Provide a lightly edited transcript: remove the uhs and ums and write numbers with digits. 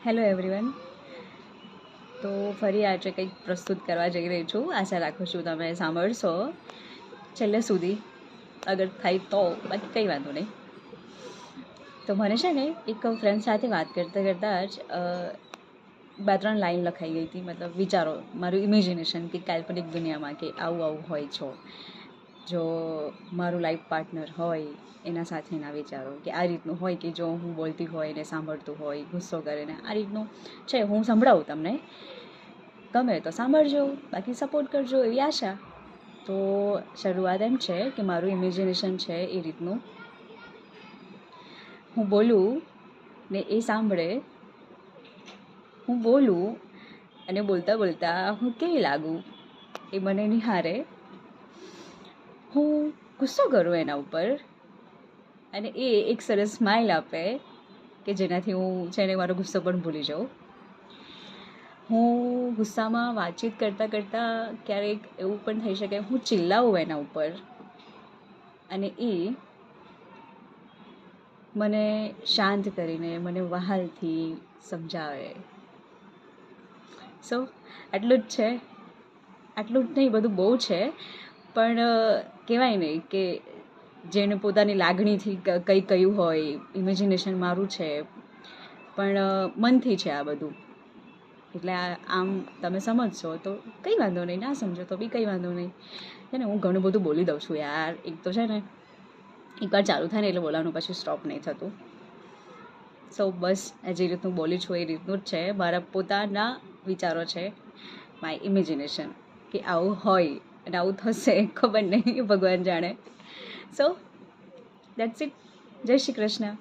Hello everyone. તો ફરી આજે કંઈક પ્રસ્તુત કરવા જઈ રહી છું. આશા રાખું છું તમે સાંભળશો છેલ્લે સુધી, અગર થાય તો, બાકી કંઈ વાંધો નહીં. તો મને છે ને એક ફ્રેન્ડ સાથે વાત કરતાં કરતાં જ 2-3 લાઈન લખાઈ ગઈ હતી. મતલબ વિચારો, મારું ઇમેજિનેશન કે કાલ્પનિક દુનિયામાં કે આવું આવું હોય છો, જો મારું લાઈફ પાર્ટનર હોય એના સાથેના વિચારો કે આ રીતનું હોય કે જો હું બોલતી હોય ને સાંભળતું હોય, ગુસ્સો કરે ને આ રીતનું છે. હું સંભળાવું તમને, ગમે તો સાંભળજો, બાકી સપોર્ટ કરજો એવી આશા. તો શરૂઆત એમ છે કે મારું ઇમેજિનેશન છે એ રીતનું: હું બોલું ને એ સાંભળે, હું બોલું અને બોલતા બોલતા હું કેવી લાગું એ મને નિહારે, હું ગુસ્સો કરું એના ઉપર અને એ એક સરસ સ્માઇલ આપે કે જેનાથી હું છે ને મારો ગુસ્સો પણ ભૂલી જાઉં. હું ગુસ્સામાં વાતચીત કરતાં કરતાં ક્યારેક એવું પણ થઈ શકે હું ચિલ્લાવું એના ઉપર અને એ મને શાંત કરીને મને વહાલથી સમજાવે. સો આટલું જ છે. આટલું જ નહીં, બધું બહુ છે, પણ કહેવાય નહીં કે જેને પોતાની લાગણીથી કંઈ કહ્યું હોય, ઇમેજિનેશન મારું છે પણ મનથી છે આ બધું. એટલે આમ તમે સમજશો તો કંઈ વાંધો નહીં, ના સમજો તો બી કંઈ વાંધો નહીં. છે ને હું ઘણું બધું બોલી દઉં છું યાર. એક તો છે ને એકવાર ચાલુ થાય ને એટલે બોલવાનું પછી સ્ટોપ નહીં થતું. સો બસ જે રીતનું બોલી છું એ રીતનું જ છે. મારા પોતાના વિચારો છે, માય ઇમેજિનેશન કે આવું હોય અને આવું થશે, ખબર નહીં, ભગવાન જાણે. સો દેટ્સ ઇટ. જય શ્રી કૃષ્ણ.